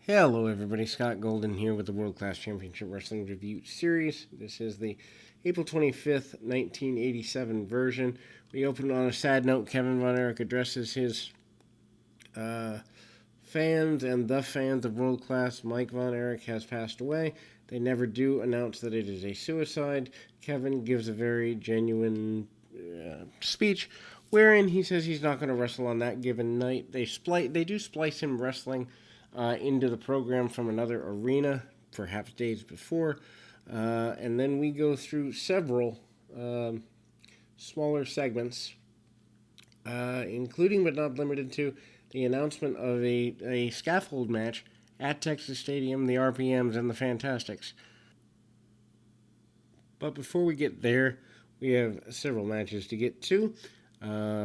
Hello, everybody. Scott Golden here with the World Class Championship Wrestling Review Series. This is the April 25th, 1987 version. We open on a sad note. Kevin Von Erich addresses his fans and the fans of World Class. Mike Von Erich has passed away. They never do announce that it is a suicide. Kevin gives a very genuine speech wherein he says he's not going to wrestle on that given night. They do splice him wrestling into the program from another arena, perhaps days before. And then we go through several smaller segments, including but not limited to the announcement of a scaffold match at Texas Stadium, the RPMs, and the Fantastics. But before we get there, we have several matches to get to.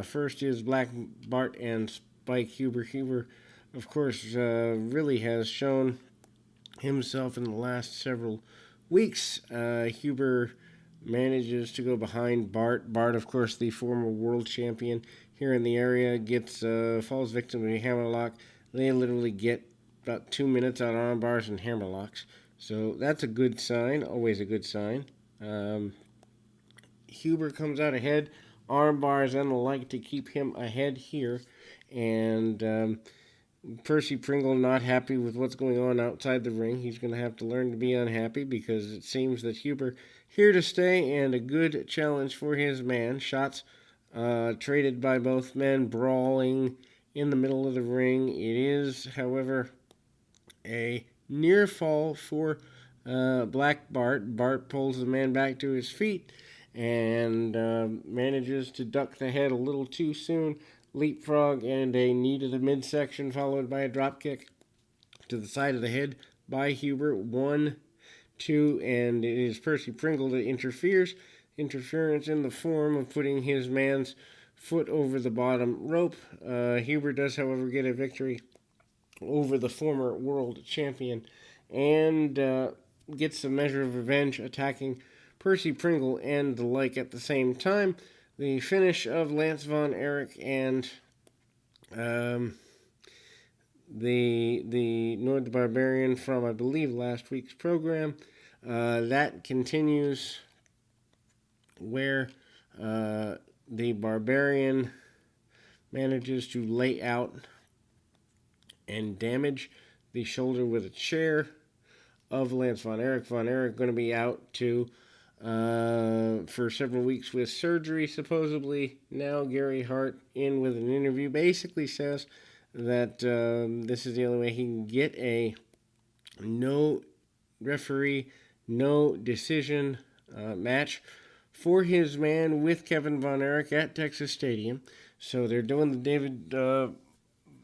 First is Black Bart and Spike Huber. Huber, of course, really has shown himself in the last several weeks. Huber manages to go behind Bart. Bart, of course, the former world champion here in the area, falls victim to a hammerlock. They literally get about 2 minutes on arm bars and hammerlocks. So that's a good sign, always a good sign. Huber comes out ahead, arm bars and the like to keep him ahead here. And Percy Pringle not happy with what's going on outside the ring. He's going to have to learn to be unhappy because it seems that Huber here to stay and a good challenge for his man. Shots traded by both men, brawling in the middle of the ring. It is, however, a near fall for Black Bart. Bart pulls the man back to his feet and manages to duck the head a little too soon. Leapfrog and a knee to the midsection, followed by a dropkick to the side of the head by Huber. 1, 2, and it is Percy Pringle that interferes. Interference in the form of putting his man's foot over the bottom rope. Huber does, however, get a victory over the former world champion and gets a measure of revenge, attacking Percy Pringle and the like at the same time. The finish of Lance Von Erich and the Nord the Barbarian from, I believe, last week's program. That continues where the Barbarian manages to lay out and damage the shoulder with a chair of Lance Von Erich. Von Erich going to be out for several weeks with surgery, supposedly. Now Gary Hart, in with an interview, basically says that this is the only way he can get a no referee, no decision match for his man with Kevin Von Erich at Texas Stadium. So they're doing the David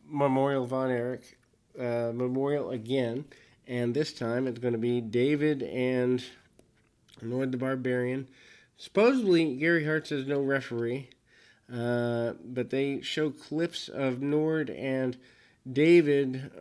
Memorial Von Erich Memorial again, and this time it's going to be David and Nord the Barbarian. Supposedly, Gary Hart says no referee, but they show clips of Nord and Kevin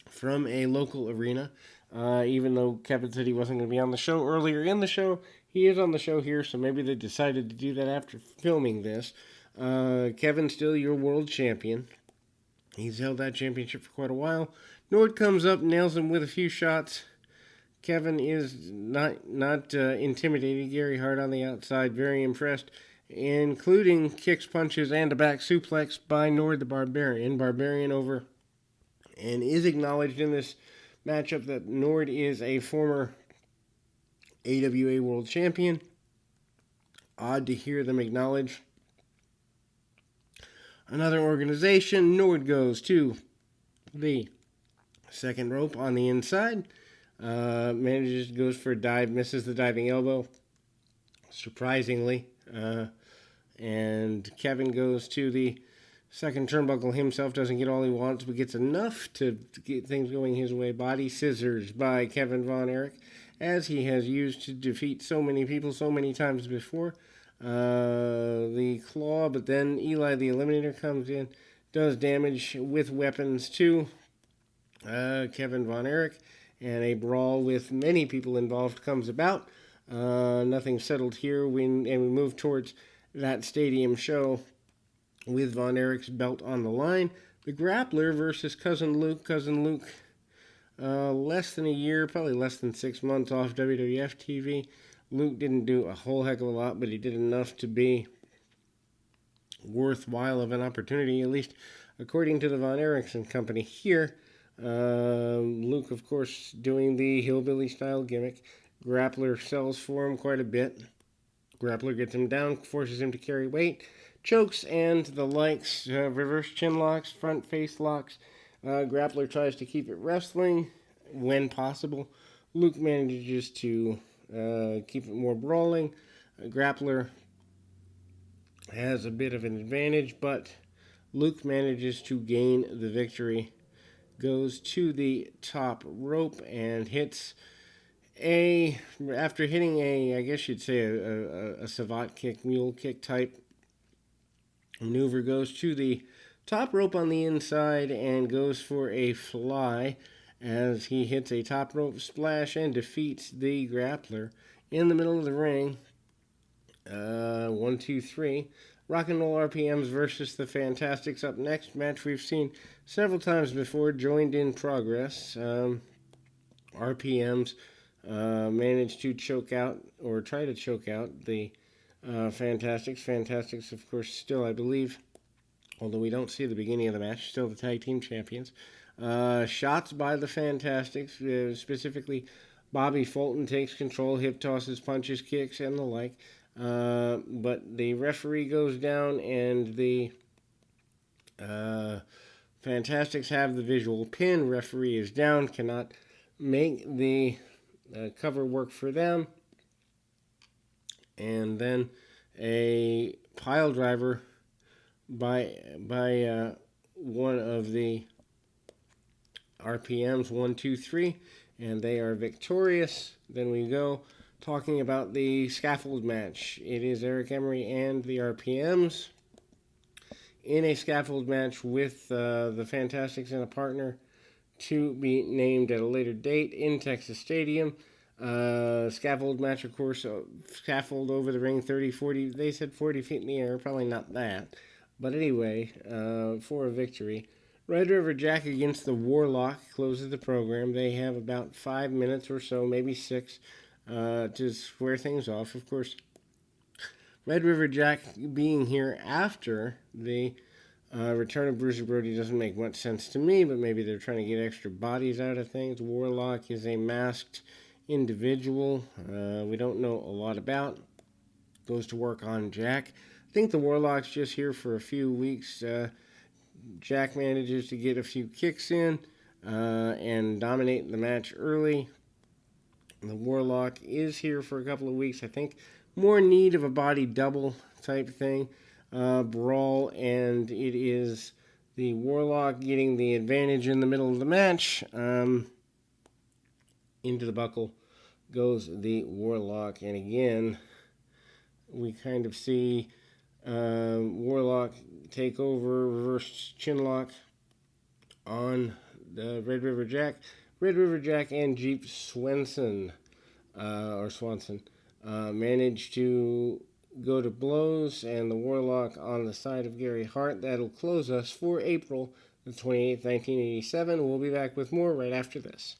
from a local arena. Even though Kevin said he wasn't going to be on the show earlier in the show, he is on the show here, so maybe they decided to do that after filming this. Kevin's still your world champion. He's held that championship for quite a while. Nord comes up, nails him with a few shots. Kevin is not intimidating. Gary Hart on the outside, very impressed, including kicks, punches, and a back suplex by Nord the Barbarian. Barbarian over, and is acknowledged in this matchup that Nord is a former AWA World Champion. Odd to hear them acknowledge another organization. Nord goes to the second rope on the inside. Goes for a dive, misses the diving elbow, surprisingly. And Kevin goes to the second turnbuckle himself, doesn't get all he wants, but gets enough to get things going his way. Body scissors by Kevin Von Erich, as he has used to defeat so many people so many times before. The claw, but then Eli the Eliminator comes in, does damage with weapons to Kevin Von Erich, and a brawl with many people involved comes about. Nothing settled here, and we move towards that stadium show with Von Erich's belt on the line. The Grappler versus Cousin Luke. Cousin Luke, less than a year, probably less than 6 months off WWF TV. Luke didn't do a whole heck of a lot, but he did enough to be worthwhile of an opportunity, at least according to the Von Erichs and company here. Luke, of course, doing the hillbilly style gimmick. Grappler sells for him quite a bit. Grappler gets him down, forces him to carry weight, chokes and the likes, reverse chin locks, front face locks. Grappler tries to keep it wrestling when possible. Luke manages to keep it more brawling. Grappler has a bit of an advantage, but Luke manages to gain the victory. Goes to the top rope and hits after hitting I guess you'd say a savate kick, mule kick type maneuver, goes to the top rope on the inside and goes for a fly as he hits a top rope splash and defeats the Grappler in the middle of the ring. 1, 2, 3. Rock and Roll RPMs versus the Fantastics up next. Match we've seen several times before. Joined in progress. RPMs managed to choke out, or try to choke out, the Fantastics. Fantastics, of course, still, I believe, although we don't see the beginning of the match, still the tag team champions. Shots by the Fantastics, specifically Bobby Fulton takes control, hip tosses, punches, kicks, and the like. But the referee goes down, and the Fantastics have the visual pin. Referee is down, cannot make the cover work for them. And then a pile driver by one of the RPMs, 1, 2, 3, and they are victorious. Then we go talking about the scaffold match. It is Eric Emery and the RPMs in a scaffold match with the Fantastics and a partner to be named at a later date in Texas Stadium. Scaffold match, of course, scaffold over the ring, 30, 40, they said 40 feet in the air, probably not that. But anyway, for a victory. Red River Jack against the Warlock closes the program. They have about 5 minutes or so, maybe 6, to square things off. Of course, Red River Jack being here after the return of Bruiser Brody doesn't make much sense to me, but maybe they're trying to get extra bodies out of things. Warlock is a masked individual we don't know a lot about. Goes to work on Jack. I think the Warlock's just here for a few weeks. Jack manages to get a few kicks in and dominate the match early. The Warlock is here for a couple of weeks. I think more in need of a body double type thing. Brawl, and it is the Warlock getting the advantage in the middle of the match. Into the buckle goes the Warlock, and again, we kind of see Warlock take over, reverse chinlock on the Red River Jack. Red River Jack and Jeep Swanson managed to go to blows, and the Warlock on the side of Gary Hart. That'll close us for April the 28th, 1987. We'll be back with more right after this.